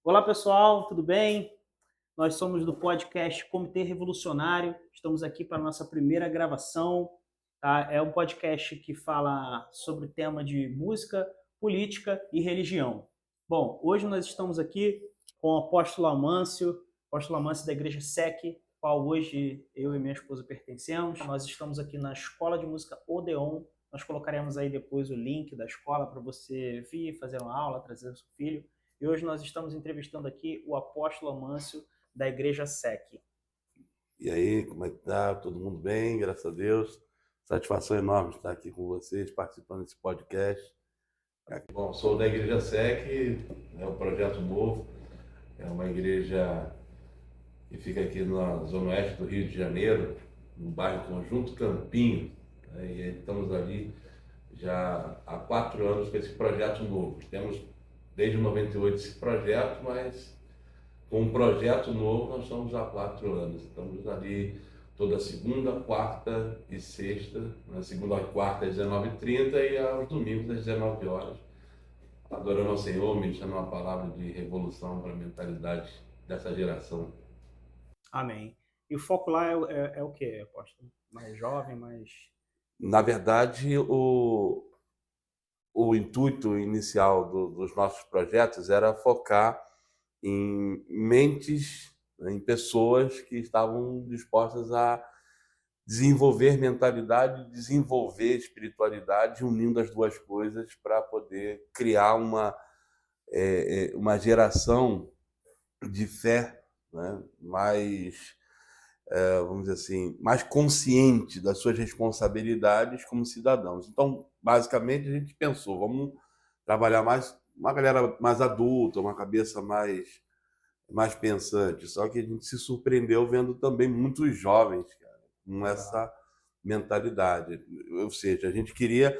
Olá pessoal, tudo bem? Nós somos do podcast Comitê Revolucionário, estamos aqui para a nossa primeira gravação. Tá? É um podcast que fala sobre o tema de música, política e religião. Bom, hoje nós estamos aqui com o apóstolo Amâncio da Igreja SEC, qual hoje eu e minha esposa pertencemos. Nós estamos aqui na Escola de Música Odeon. Nós colocaremos aí depois o link da escola para você vir fazer uma aula, trazer o seu filho. E hoje nós estamos entrevistando aqui o apóstolo Amâncio da Igreja SEC. E aí, como é que tá? Todo mundo bem? Graças a Deus. Satisfação enorme estar aqui com vocês, participando desse podcast. Bom, sou da Igreja SEC, é um projeto novo, é uma igreja que fica aqui na zona oeste do Rio de Janeiro, no bairro Conjunto Campinho, e estamos ali já há 4 anos com esse projeto novo. Temos desde 98 esse projeto, mas com um projeto novo nós estamos há 4 anos. Estamos ali toda segunda, quarta e sexta, na segunda e quarta às 19h30 e aos domingos às 19 horas, adorando ao Senhor, ministrando uma palavra de revolução para a mentalidade dessa geração. Amém. E o foco lá é o quê, apóstolo? Mais jovem, mais... Na verdade, o intuito inicial dos nossos projetos era focar em mentes, em pessoas que estavam dispostas a desenvolver mentalidade, desenvolver espiritualidade, unindo as duas coisas para poder criar uma geração de fé, né, mais, vamos dizer assim, mais consciente das suas responsabilidades como cidadãos. Então, basicamente, a gente pensou, vamos trabalhar mais uma galera mais adulta, uma cabeça mais pensante. Só que a gente se surpreendeu vendo também muitos jovens, cara, com essa mentalidade. Ou seja, a gente queria,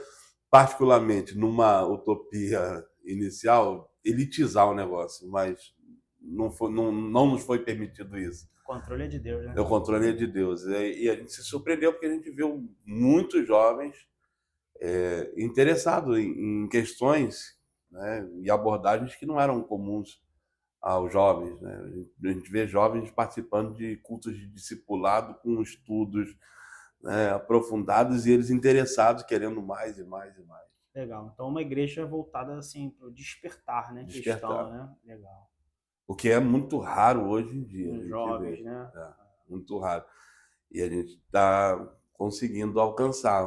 particularmente numa utopia inicial, elitizar o negócio, mas não nos foi permitido isso. O controle é de Deus, né? O controle é de Deus. E a gente se surpreendeu porque a gente viu muitos jovens interessados em questões, né, e abordagens que não eram comuns aos jovens, né? A gente vê jovens participando de cultos de discipulado com estudos, né, aprofundados e eles interessados, querendo mais e mais e mais. Legal. Então, uma igreja voltada assim para o despertar, né? Despertar. Cristão, né? Legal. O que é muito raro hoje em dia. Os jovens, né? Muito raro. E a gente está conseguindo alcançar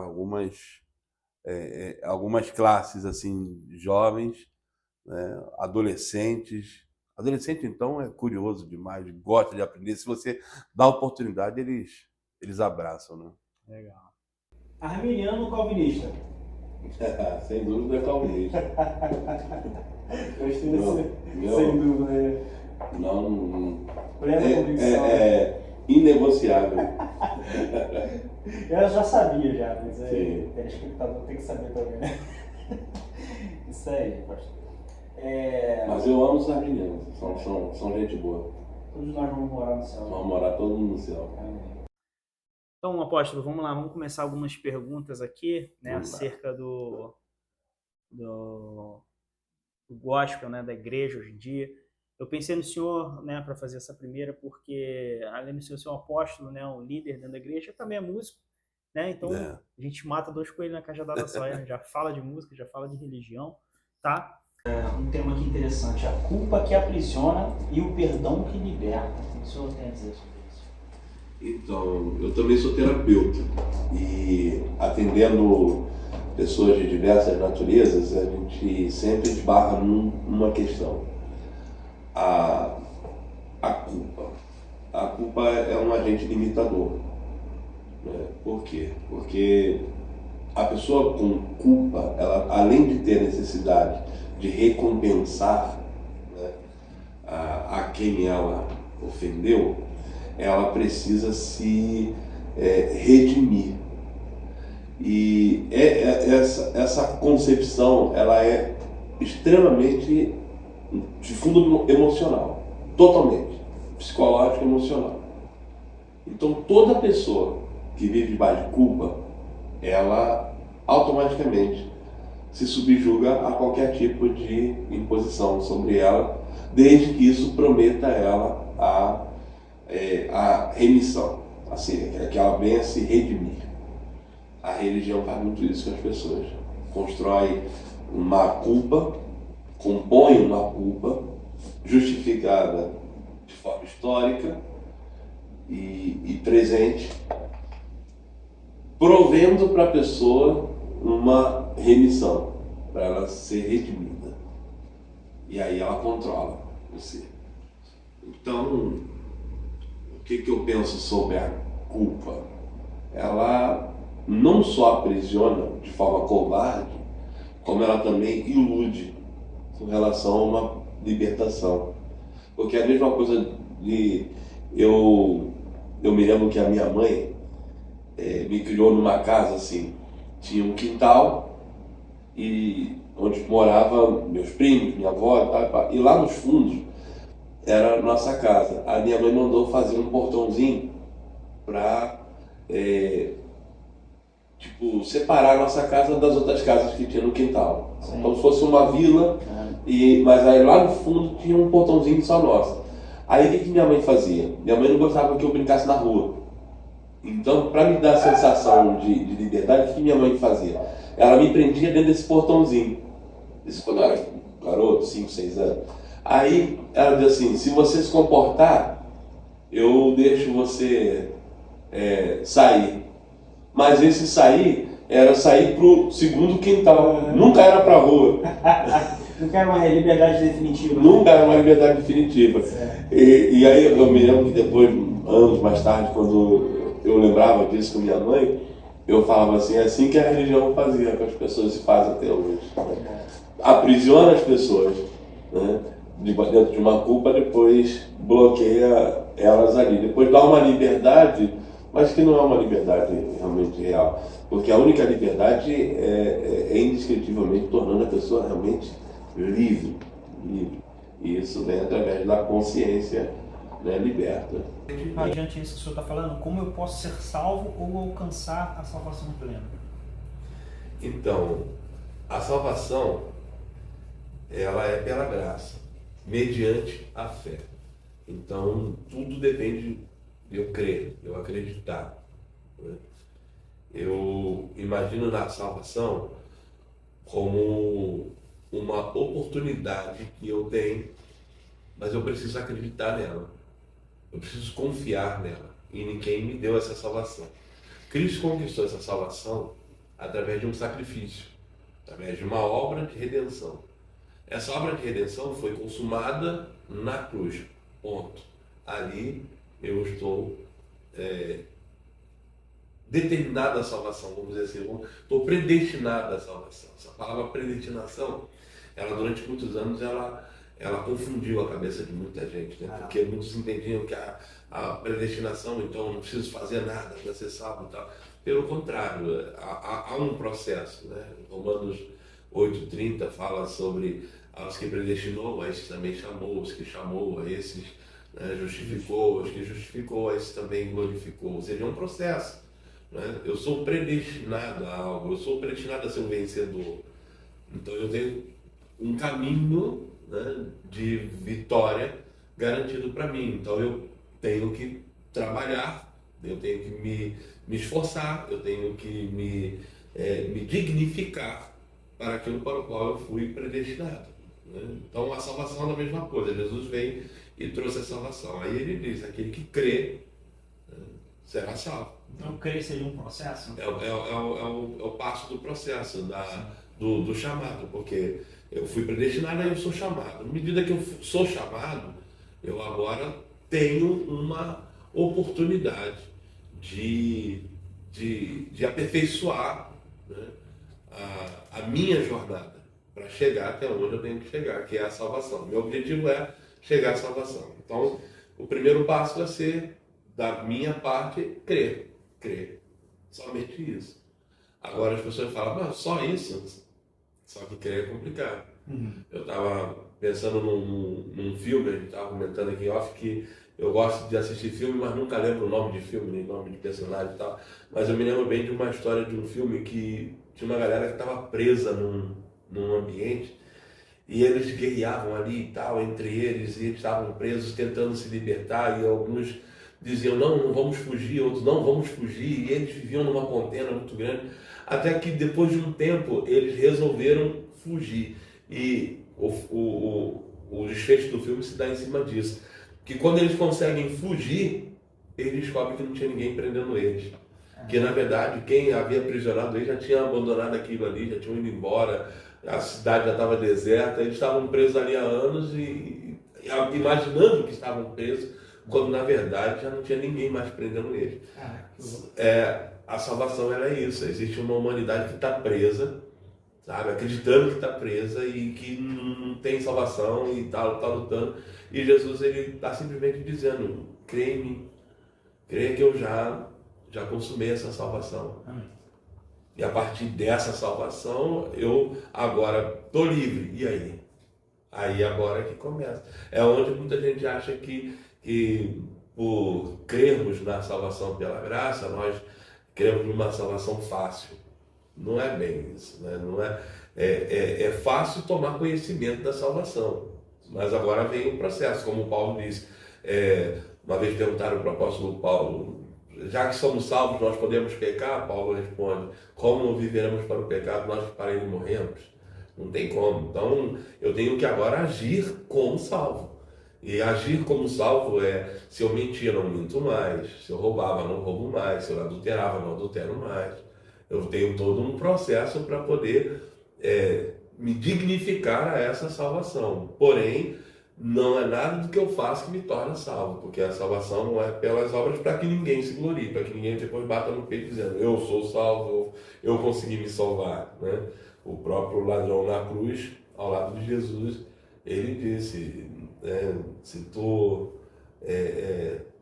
algumas classes assim jovens, né, adolescentes. Adolescente, então, é curioso demais, gosta de aprender. Se você dá oportunidade, eles abraçam, né? Legal. Arminiano ou calvinista? Sem dúvida é calvinista. Gostei sem dúvida. Não. Plena convicção. É inegociável. Eu já sabia, mas Sim. telespectador tem que saber também, né? Isso aí, pastor. Mas eu amo os arminianos, são gente boa. Todos nós vamos morar no céu. Vamos morar todo mundo no céu. Amém. Então, apóstolo, vamos lá, vamos começar algumas perguntas aqui, né, acerca do gospel, né, da igreja hoje em dia. Eu pensei no senhor, né, para fazer essa primeira, porque além do senhor ser um apóstolo, né, um líder dentro da igreja, também é músico, né? Então a gente mata 2 coelhos na cajadada só, né? Já fala de música, já fala de religião, tá? Um tema aqui interessante, a culpa que aprisiona e o perdão que liberta. O que o senhor tem a dizer sobre isso? Então, eu também sou terapeuta e atendendo pessoas de diversas naturezas, a gente sempre esbarra numa questão. A culpa. A culpa é um agente limitador. Né? Por quê? Porque a pessoa com culpa, ela, além de ter necessidade de recompensar, né, a quem ela ofendeu, ela precisa se redimir. E essa concepção, ela é extremamente de fundo emocional, totalmente, psicológico e emocional. Então toda pessoa que vive debaixo de culpa, ela automaticamente se subjuga a qualquer tipo de imposição sobre ela, desde que isso prometa a ela a remissão, assim, que ela venha se redimir. A religião faz muito isso com as pessoas. Constrói uma culpa, compõe uma culpa justificada de forma histórica e presente, provendo para a pessoa uma remissão, para ela ser redimida. E aí ela controla você. Então, o que eu penso sobre a culpa? Ela não só aprisiona de forma covarde, como ela também ilude com relação a uma libertação. Porque é a mesma coisa de... Eu me lembro que a minha mãe me criou numa casa assim, tinha um quintal e onde moravam meus primos, minha avó e tal, e lá nos fundos era a nossa casa. A minha mãe mandou fazer um portãozinho para separar a nossa casa das outras casas que tinha no quintal. Sim. Como se fosse uma vila, mas aí lá no fundo tinha um portãozinho só nosso. Aí o que minha mãe fazia? Minha mãe não gostava que eu brincasse na rua. Então, para me dar a sensação de liberdade, o que minha mãe fazia? Ela me prendia dentro desse portãozinho. Isso quando eu era garoto, 5, 6 anos. Aí ela dizia assim, se você se comportar, eu deixo você sair. Mas esse sair era sair pro segundo quintal, nunca era pra rua. Nunca era uma liberdade definitiva. Nunca era uma liberdade definitiva. E aí eu me lembro que depois, anos mais tarde, quando eu lembrava disso com minha mãe, eu falava assim, é assim que a religião fazia com as pessoas e faz até hoje. Aprisiona as pessoas, né, dentro de uma culpa, depois bloqueia elas ali. Depois dá uma liberdade, mas que não é uma liberdade realmente real. Porque a única liberdade é indescritivelmente tornando a pessoa realmente livre. E isso vem através da consciência, né, liberta. Adiante isso que o senhor está falando, como eu posso ser salvo ou alcançar a salvação plena? Então, a salvação, ela é pela graça, mediante a fé. Então, tudo depende de eu crer, eu acreditar, né? Eu imagino na salvação como uma oportunidade que eu tenho, mas eu preciso acreditar nela. Eu preciso confiar nela e em quem me deu essa salvação. Cristo conquistou essa salvação através de um sacrifício, através de uma obra de redenção. Essa obra de redenção foi consumada na cruz, ponto. Ali eu estou determinado à salvação, vamos dizer assim, estou predestinado à salvação. Essa palavra predestinação, ela durante muitos anos, ela confundiu a cabeça de muita gente, né? Porque muitos entendiam que a predestinação, então não preciso fazer nada para ser salvo e tal. Pelo contrário, há um processo, né? Romanos 8,30 fala sobre aos que predestinou, a esses também chamou, os que chamou, a esses, né, justificou, os que justificou, a esses também glorificou. Ou seja, é um processo, né? Eu sou predestinado a algo, eu sou predestinado a ser um vencedor. Então eu tenho um caminho, né, de vitória garantido para mim. Então eu tenho que trabalhar, eu tenho que me esforçar, eu tenho que me dignificar para aquilo para o qual eu fui predestinado, né? Então a salvação é a mesma coisa. Jesus veio e trouxe a salvação. Aí ele diz, aquele que crê, né, será salvo. Então crer seria um processo? É o passo do processo, do chamado, porque eu fui predestinado e eu sou chamado. Na medida que eu sou chamado, eu agora tenho uma oportunidade de aperfeiçoar, né, a minha jornada para chegar até onde eu tenho que chegar, que é a salvação. Meu objetivo é chegar à salvação. Então, o primeiro passo vai ser, da minha parte, crer. Somente isso. Agora as pessoas falam, mas só isso? Só que crer é complicado. Eu estava pensando num filme, a gente estava comentando aqui em off, que eu gosto de assistir filme, mas nunca lembro o nome de filme, nem nome de personagem e tal. Mas eu me lembro bem de uma história de um filme que tinha uma galera que estava presa num ambiente e eles guerreavam ali e tal, entre eles, e eles estavam presos tentando se libertar, e alguns diziam, não vamos fugir, outros, não vamos fugir, e eles viviam numa contenda muito grande, até que depois de um tempo eles resolveram fugir. E o desfecho do filme se dá em cima disso, que quando eles conseguem fugir, eles descobrem que não tinha ninguém prendendo eles. Que na verdade quem havia aprisionado eles já tinha abandonado aquilo ali, já tinham ido embora, a cidade já estava deserta, eles estavam presos ali há anos e imaginando que estavam presos, quando na verdade já não tinha ninguém mais prendendo eles. A salvação era isso, existe uma humanidade que está presa, sabe, acreditando que está presa e que não tem salvação e está lutando, e Jesus ele está simplesmente dizendo, crê em mim, crê que eu já consumei essa salvação. Amém. E a partir dessa salvação, eu agora estou livre. E aí? Aí agora que começa. É onde muita gente acha que por crermos na salvação pela graça, nós cremos numa salvação fácil. Não é bem isso. Né? Não é fácil tomar conhecimento da salvação. Mas agora vem o processo, como o Paulo disse. Uma vez perguntaram para o apóstolo Paulo, já que somos salvos, nós podemos pecar? Paulo responde, como viveremos para o pecado, nós que para ele morremos? Não tem como. Então, eu tenho que agora agir como salvo. E agir como salvo se eu mentia, não minto mais. Se eu roubava, não roubo mais. Se eu adulterava, não adultero mais. Eu tenho todo um processo para poder me dignificar a essa salvação. Porém, não é nada do que eu faço que me torna salvo, porque a salvação não é pelas obras para que ninguém se glorie, para que ninguém depois bata no peito dizendo, eu sou salvo, eu consegui me salvar. Né? O próprio ladrão na cruz, ao lado de Jesus, ele disse, se tu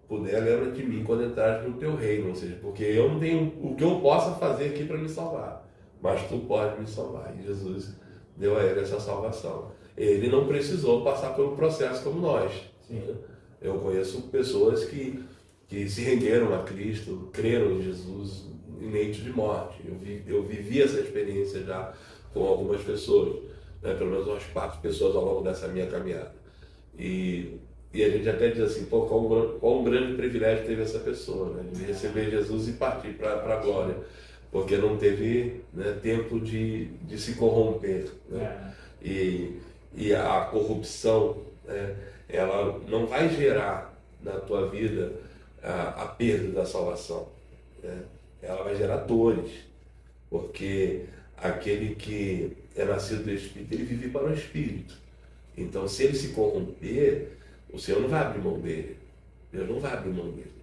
puder, lembra de mim quando entrares no teu reino, ou seja, porque eu não tenho o que eu possa fazer aqui para me salvar, mas tu pode me salvar. E Jesus deu a ele essa salvação. Ele não precisou passar pelo processo como nós. Sim. Eu conheço pessoas que se renderam a Cristo, creram em Jesus em leito de morte. Eu vivi essa experiência já com algumas pessoas, né? Pelo menos umas 4 pessoas ao longo dessa minha caminhada. E a gente até diz assim, pô, qual um grande privilégio teve essa pessoa, né? De receber Jesus e partir para a glória, porque não teve, né, tempo de se corromper. Né? E a corrupção, ela não vai gerar na tua vida a perda da salvação. Né? Ela vai gerar dores, porque aquele que é nascido do Espírito, ele vive para o Espírito. Então, se ele se corromper, o Senhor não vai abrir mão dele. Deus não vai abrir mão dele.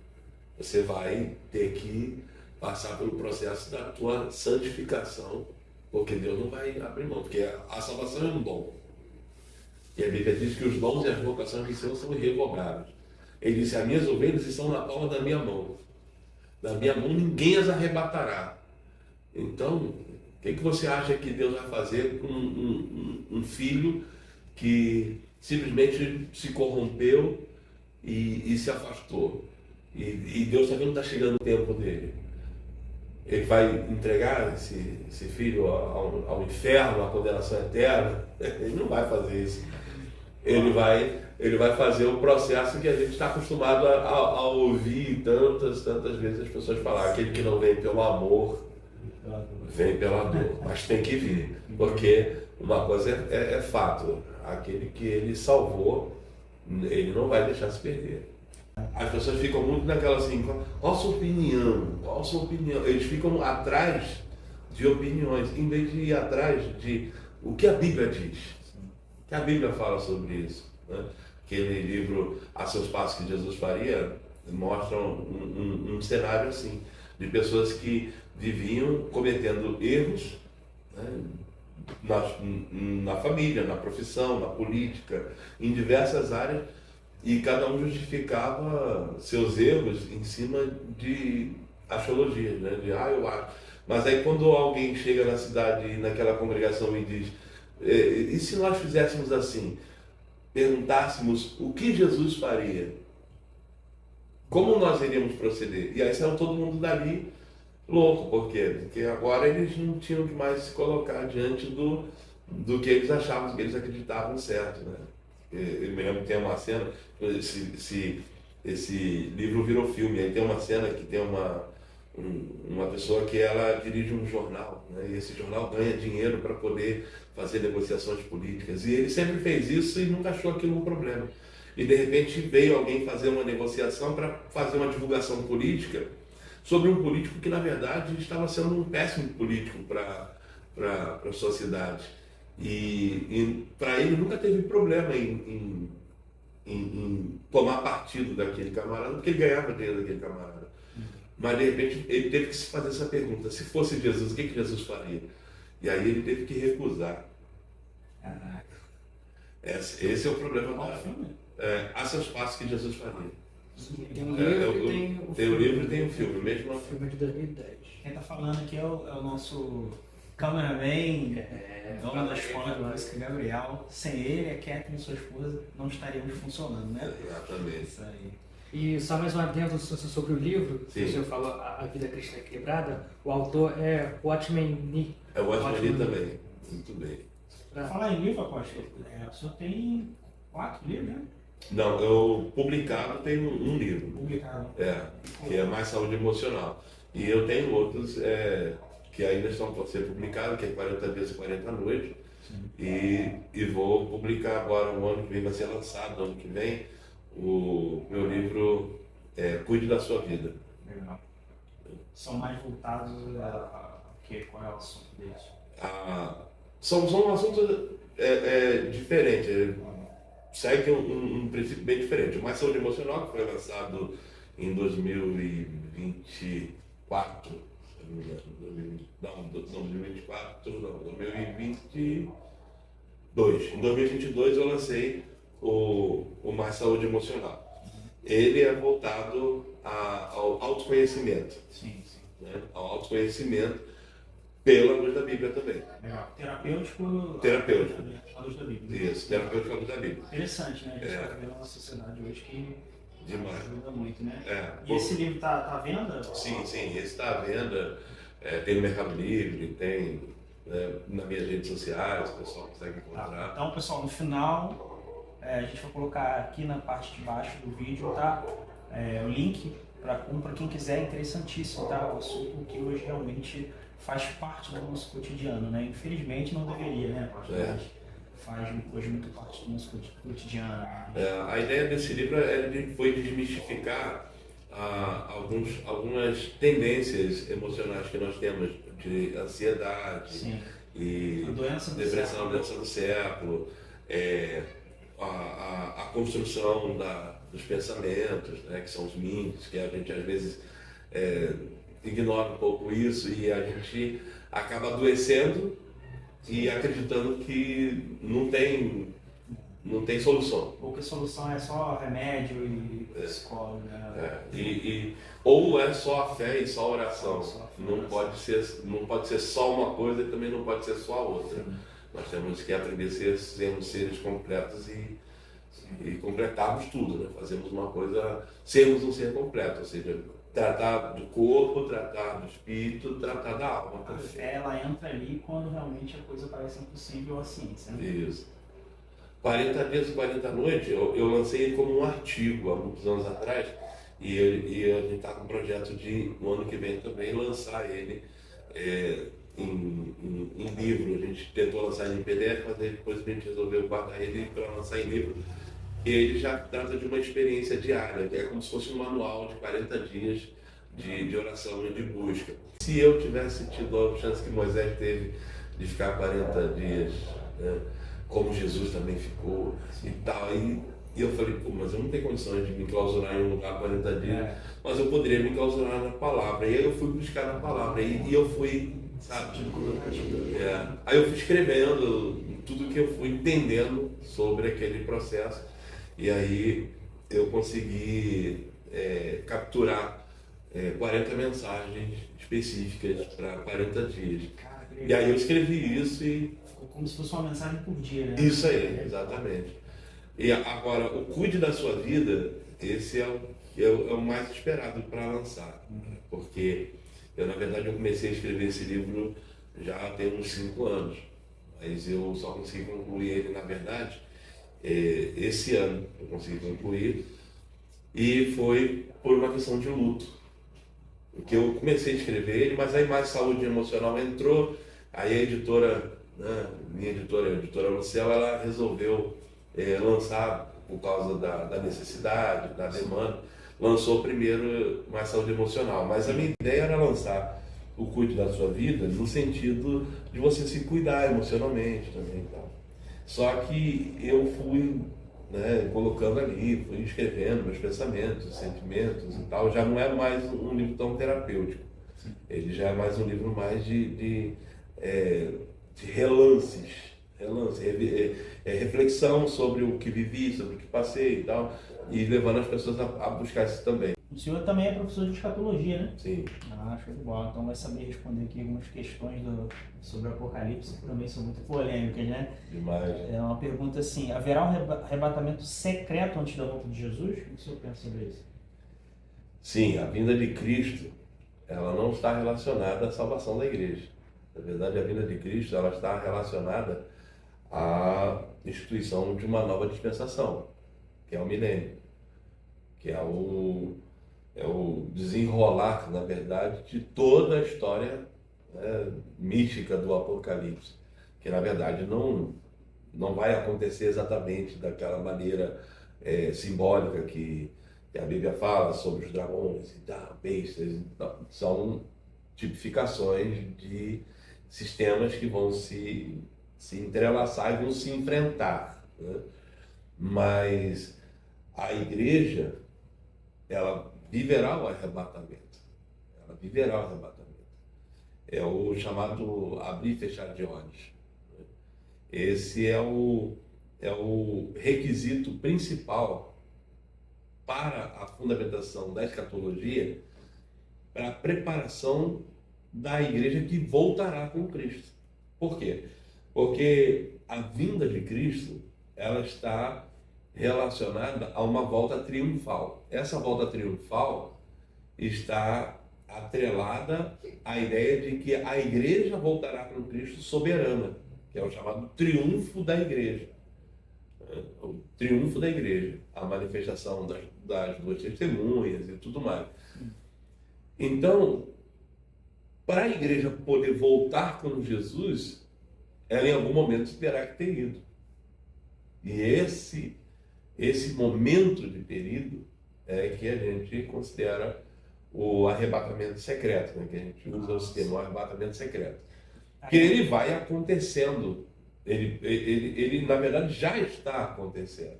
Você vai ter que passar pelo processo da tua santificação, porque Deus não vai abrir mão, porque a salvação é um dom. E a Bíblia diz que os dons e as vocações do Senhor são irrevogáveis. Ele disse, as minhas ovelhas estão na palma da minha mão. Da minha mão ninguém as arrebatará. Então, o que você acha que Deus vai fazer com um filho que simplesmente se corrompeu e se afastou? E Deus também não está chegando o tempo dele. Ele vai entregar esse filho ao inferno, à condenação eterna? Ele não vai fazer isso. Ele vai fazer o processo que a gente está acostumado a ouvir tantas vezes as pessoas falar. Aquele que não vem pelo amor, vem pela dor. Mas tem que vir, porque uma coisa é fato. Aquele que ele salvou, ele não vai deixar se perder. As pessoas ficam muito naquela assim, qual a sua opinião? Qual a sua opinião? Eles ficam atrás de opiniões, em vez de ir atrás de o que a Bíblia diz. O que a Bíblia fala sobre isso. Né? Aquele livro, A Seus Passos, que Jesus faria, mostra um cenário assim, de pessoas que viviam cometendo erros, né? na família, na profissão, na política, em diversas áreas, e cada um justificava seus erros em cima de axiologia, né? De eu acho. Mas aí quando alguém chega na cidade, naquela congregação e diz, e se nós fizéssemos assim, perguntássemos o que Jesus faria, como nós iríamos proceder? E aí saiu todo mundo dali louco, por quê? Porque agora eles não tinham que mais se colocar diante do que eles achavam, que eles acreditavam certo, né? Eu me lembro que tem uma cena, esse livro virou filme, aí tem uma cena que tem uma pessoa que ela dirige um jornal, né? E esse jornal ganha dinheiro para poder fazer negociações políticas. E ele sempre fez isso e nunca achou aquilo um problema. E de repente veio alguém fazer uma negociação para fazer uma divulgação política sobre um político que na verdade estava sendo um péssimo político para a sociedade. E para ele nunca teve problema em tomar partido daquele camarada, porque ele ganhava dinheiro daquele camarada. Mas de repente ele teve que se fazer essa pergunta: se fosse Jesus, o que Jesus faria? E aí ele teve que recusar. Caraca. Esse é o problema Qual da. filme? Há seus passos que Jesus faria. Tem um livro e tem o Tem o filme. livro e tem o filme, mesmo O filme de 2010. Quem tá falando aqui é o nosso cameraman, dono da escola de música, Gabriel. Sem ele, a Catherine, sua esposa, não estaríamos funcionando, né? Exatamente. Isso aí. E só mais um adendo sobre o livro, que Sim. o senhor falou, A Vida Cristã Equilibrada, o autor é Watchman Nee. É o Watchman Watchman também. Muito bem. Pra falar em livro, Apóstolo, o senhor tem 4 livros, né? Não, eu publicado tenho um livro. Publicados. Que é Mais Saúde Emocional. E eu tenho outros que ainda estão por ser publicados, que é 40 Dias e 40 Noites. E vou publicar agora, o ano que vem vai ser lançado, ano que vem, o meu livro Cuide da Sua Vida. Legal. São mais voltados qual é o assunto deles? São assuntos diferentes. Segue um princípio bem diferente. O Mais Saúde Emocional, que foi lançado em 2024, não, 2024, não, 2022. Em 2022 eu lancei o Mais Saúde Emocional. Ele é voltado ao autoconhecimento, Sim. né? Ao autoconhecimento pela luz da Bíblia também. Legal. Terapêutico. Terapêutico. À luz da Bíblia. Isso, terapêutico à luz da Bíblia. Interessante, né? A gente está vivendo uma sociedade hoje que Demais. ajuda muito, né? E Bom, esse livro tá à venda? sim, esse está à venda. Tem no Mercado Livre, tem nas minhas redes sociais, o pessoal consegue encontrar. Então, pessoal, no final, a gente vai colocar aqui na parte de baixo do vídeo, tá? O link para compra, quem quiser, é interessantíssimo, tá? O assunto que hoje realmente faz parte do nosso cotidiano, né? Infelizmente não deveria, né? Mas faz hoje muito parte do nosso cotidiano. A ideia desse livro foi desmistificar algumas tendências emocionais que nós temos, de ansiedade. Sim. E depressão, doença do século, a construção dos pensamentos, né, que são os mitos, que a gente às vezes ignora um pouco isso e a gente acaba adoecendo e acreditando que não tem solução. Ou que a solução é só remédio e psicólogo, né? Ou é só a fé e só a oração. Só a fé, Não pode ser só uma coisa e também não pode ser só a outra. Sim. Nós temos que aprender a sermos seres completos e completarmos tudo, né? Fazemos uma coisa, sermos um ser completo, ou seja, tratar do corpo, tratar do espírito, tratar da alma A também. fé, ela entra ali quando realmente a coisa parece impossível a ciência, né? Isso. 40 Dias e 40 Noites, eu lancei ele como um artigo há muitos anos atrás e a gente está com um projeto de, no ano que vem também, lançar ele em livro. A gente tentou lançar ele em PDF, mas depois a gente resolveu guardar ele para lançar em livro. E ele já trata de uma experiência diária, que é como se fosse um manual de 40 dias de oração e de busca. Se eu tivesse tido a chance que Moisés teve de ficar 40 dias, né, como Jesus também ficou e tal, e eu falei, pô, mas eu não tenho condições de me clausurar em um lugar 40 dias, mas eu poderia me clausurar na palavra. E aí eu fui buscar na palavra, e eu fui, sabe? Aí eu fui escrevendo tudo que eu fui entendendo sobre aquele processo, e aí eu consegui capturar 40 mensagens específicas para 40 dias. Cara, E aí eu escrevi isso e... Ficou como se fosse uma mensagem por dia, né? Isso aí, exatamente. E agora, o Cuide da Sua Vida, esse é o mais esperado para lançar. Porque eu, na verdade, eu comecei a escrever esse livro já tem uns 5 anos. mas eu só consegui concluir ele, na verdade, esse ano eu consegui concluir, e foi por uma questão de luto. Porque eu comecei a escrever ele, mas aí mais saúde emocional entrou, aí a editora, né, minha editora, a editora Lucel, ela resolveu lançar por causa da necessidade, da demanda, lançou primeiro mais saúde emocional, mas a minha ideia era lançar o Cuide da Sua Vida no sentido de você se cuidar emocionalmente também e tal. Só que eu fui, né, colocando ali, fui escrevendo meus pensamentos, sentimentos e tal, já não é mais um livro tão terapêutico. Ele já é mais um livro mais de relances, reflexão sobre o que vivi, sobre o que passei e tal, e levando as pessoas a buscar isso também. O senhor também é professor de escatologia, né? Sim. Ah, show de bola. Então vai saber responder aqui algumas questões sobre o Apocalipse, que também são muito polêmicas, né? Demais. É uma pergunta assim, haverá um arrebatamento secreto antes da volta de Jesus? O que o senhor pensa sobre isso? Sim, a vinda de Cristo, ela não está relacionada à salvação da igreja. Na verdade, a vinda de Cristo, ela está relacionada à instituição de uma nova dispensação, que é o milênio, que é o desenrolar, na verdade, de toda a história, né, mística do Apocalipse, que na verdade não vai acontecer exatamente daquela maneira simbólica que a Bíblia fala sobre os dragões e tal, bestas, são tipificações de sistemas que vão se entrelaçar e vão se enfrentar, né? Mas a igreja, ela viverá o arrebatamento. Ela viverá o arrebatamento. É o chamado abrir e fechar de olhos. Esse é o requisito principal para a fundamentação da escatologia, para a preparação da igreja que voltará com Cristo. Por quê? Porque a vinda de Cristo, ela está relacionada a uma volta triunfal. Essa volta triunfal está atrelada à ideia de que a igreja voltará com Cristo soberana, que é o chamado triunfo da igreja. O triunfo da igreja, a manifestação das duas testemunhas e tudo mais. Então, para a igreja poder voltar com Jesus, ela em algum momento terá que ter ido. E esse momento de período é que a gente considera o arrebatamento secreto, né? Que a gente usa o termo, o arrebatamento secreto. Que ele vai acontecendo, ele na verdade já está acontecendo.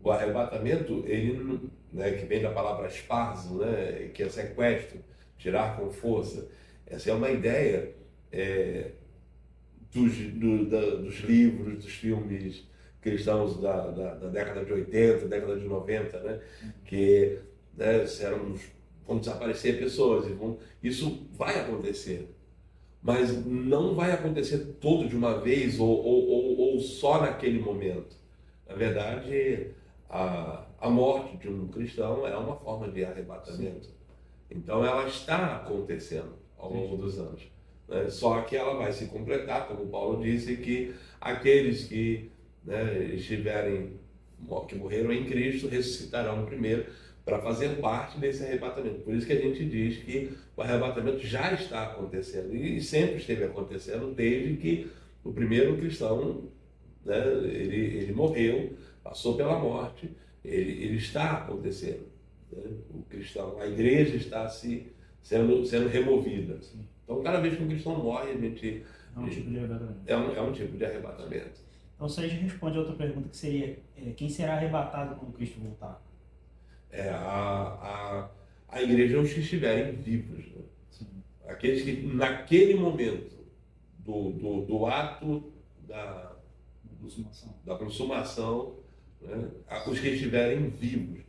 O arrebatamento, ele, né, que vem da palavra esparso, né, que é sequestro, tirar com força. Essa é uma ideia dos livros, dos filmes cristãos da década de 80, década de 90, né? Que, né, vão desaparecer pessoas, isso vai acontecer, mas não vai acontecer todo de uma vez ou só naquele momento. Na verdade, a morte de um cristão é uma forma de arrebatamento. Sim. Então ela está acontecendo ao longo dos anos, né? Só que ela vai se completar, como Paulo disse, que aqueles que, né, que morreram em Cristo ressuscitarão primeiro para fazer parte desse arrebatamento. Por isso que a gente diz que o arrebatamento já está acontecendo e sempre esteve acontecendo desde que o primeiro cristão, né, ele morreu, passou pela morte, ele está acontecendo, né? O cristão, a igreja está sendo removida. Então, cada vez que um cristão morre, a gente... É um tipo de arrebatamento. É um tipo de arrebatamento. Então, se a gente responde a outra pergunta, que seria, quem será arrebatado quando Cristo voltar? A igreja é os que estiverem vivos, né? Aqueles que, naquele momento do ato da consumação, né, os que estiverem vivos.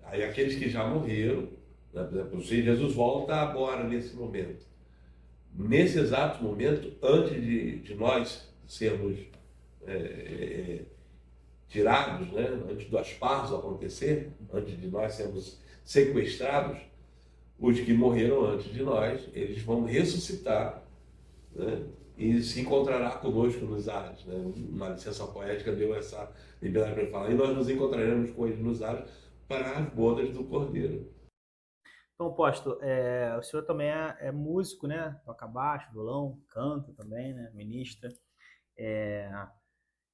Aí aqueles que já morreram, né, por exemplo, se Jesus volta agora, nesse momento. Nesse exato momento, antes de nós sermos tirados, né, antes do asparso acontecer, antes de nós sermos sequestrados, os que morreram antes de nós, eles vão ressuscitar, né, e se encontrará conosco nos ares. Né? Uma licença poética deu essa liberdade para ele falar, e nós nos encontraremos com ele nos ares para as bodas do Cordeiro. Então, apóstolo, o senhor também é músico, né? Toca baixo, violão, canta também, né? Ministra. O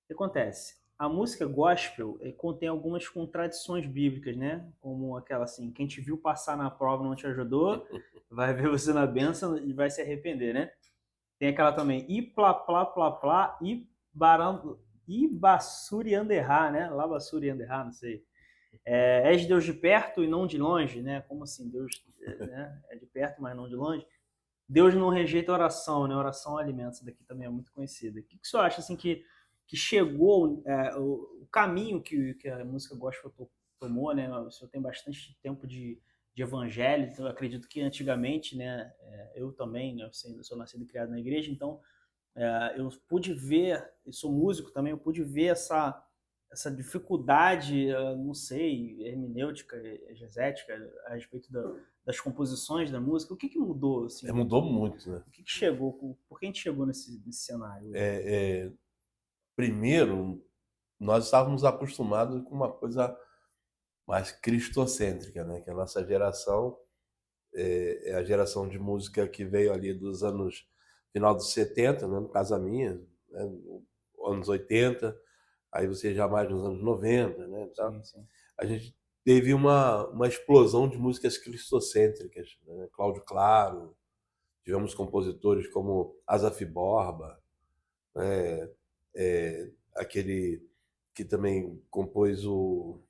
que acontece? A música gospel contém algumas contradições bíblicas, né? Como aquela assim, quem te viu passar na prova não te ajudou, vai ver você na bênção e vai se arrepender, né? Tem aquela também, e plá, plá, plá, plá, e bassuri anderrá, né? Lá bassuri anderrá, não sei. És Deus de perto e não de longe, né? Como assim? Deus né? É de perto, mas não de longe. Deus não rejeita oração, né? Oração alimenta. Isso daqui também é muito conhecida. O que o senhor acha assim que chegou o caminho que a música gospel tomou, né? O senhor tem bastante tempo de evangelho, então eu acredito que antigamente, né? Eu também, né, eu sou nascido e criado na igreja, então eu pude ver, eu sou músico também, eu pude ver essa dificuldade, não sei, hermenêutica, exegética, a respeito das composições da música. O que mudou? Assim, Mudou muito, né? O que chegou? Por que a gente chegou nesse cenário? Primeiro, nós estávamos acostumados com uma coisa mais cristocêntrica, né? Que a nossa geração é a geração de música que veio ali dos anos final dos 70, né? No caso a minha, né? Anos 80, aí você já mais nos anos 90, né? Então, Sim. A gente teve uma explosão de músicas cristocêntricas, né? Cláudio Claro, tivemos compositores como Asaf Borba, né? Aquele que também compôs o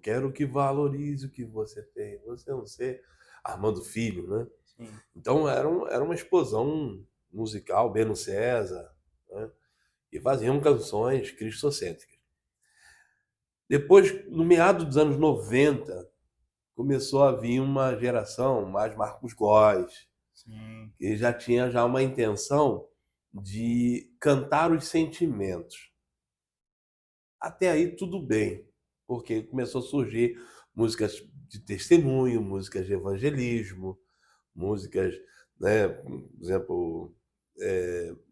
Quero que valorize o que você tem, você não ser Armando Filho, né? Sim. Então era uma explosão musical, Beno César, né? E faziam canções cristocêntricas. Depois, no meado dos anos 90, começou a vir uma geração mais Marcos Góes, Sim. que já tinha já uma intenção de cantar os sentimentos. Até aí tudo bem, porque começou a surgir músicas de testemunho, músicas de evangelismo, músicas, né, por exemplo,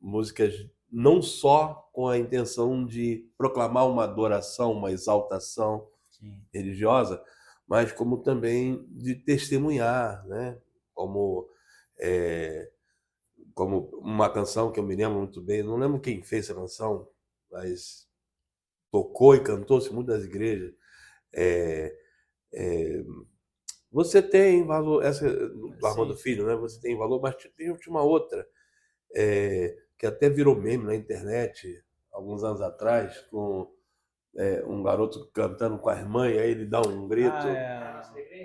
músicas não só com a intenção de proclamar uma adoração, uma exaltação Sim. religiosa, mas como também de testemunhar, né? Como uma canção que eu me lembro muito bem, não lembro quem fez essa canção, mas tocou e cantou-se muito nas igrejas. Você tem valor, essa do Armando Filho, né? Você tem valor, mas tem uma outra que até virou meme na internet alguns anos atrás, com um garoto cantando com a irmã, e aí ele dá um grito.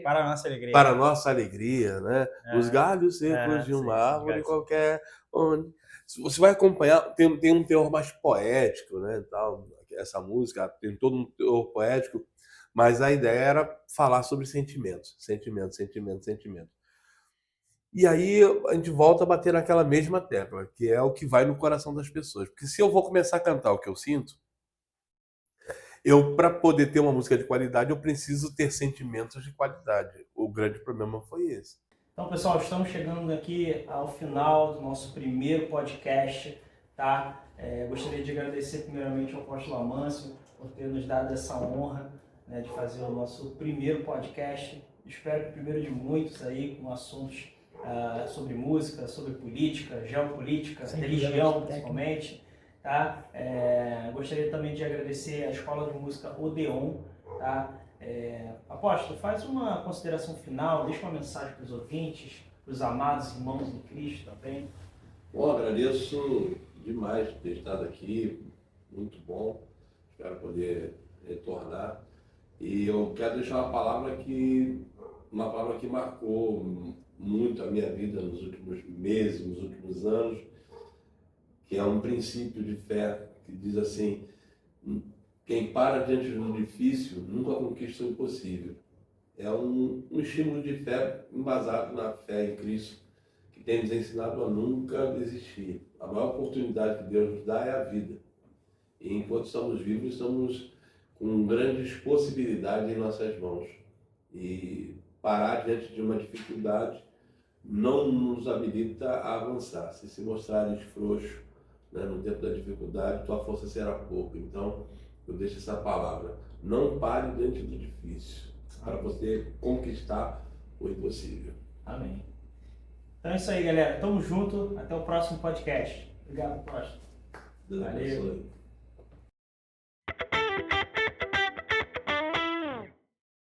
Para a nossa alegria. Para a nossa alegria, né? Os galhos secos de uma árvore qualquer. Onde... Você vai acompanhar, tem um teor mais poético, né? Tal, essa música tem todo um teor poético, mas a ideia era falar sobre sentimentos. E aí a gente volta a bater naquela mesma tecla, que é o que vai no coração das pessoas. Porque se eu vou começar a cantar o que eu sinto, para poder ter uma música de qualidade, eu preciso ter sentimentos de qualidade. O grande problema foi esse. Então, pessoal, estamos chegando aqui ao final do nosso primeiro podcast, tá? Gostaria de agradecer primeiramente ao apóstolo Amâncio por ter nos dado essa honra, né, de fazer o nosso primeiro podcast. Espero que o primeiro de muitos aí, com assuntos sobre música, sobre política, geopolítica, religião, principalmente. Tá? Gostaria também de agradecer a Escola de Música Odeon. Tá? Apóstolo, faz uma consideração final, deixa uma mensagem para os ouvintes, para os amados irmãos em Cristo também. Bom, agradeço demais por ter estado aqui, muito bom, espero poder retornar. E eu quero deixar uma palavra que marcou muito a minha vida nos últimos meses, nos últimos anos, que é um princípio de fé que diz assim: quem para diante do difícil nunca conquista o impossível. É um estímulo de fé embasado na fé em Cristo, que tem nos ensinado a nunca desistir. A maior oportunidade que Deus nos dá é a vida. E enquanto estamos vivos, estamos com grandes possibilidades em nossas mãos. E parar diante de uma dificuldade não nos habilita a avançar. Se mostrares frouxo, né, no tempo da dificuldade, tua força será pouca. Então, eu deixo essa palavra. Não pare diante do difícil, para você conquistar o impossível. Amém. Então é isso aí, galera. Tamo junto. Até o próximo podcast. Obrigado, Costa. Deus Valeu. abençoe.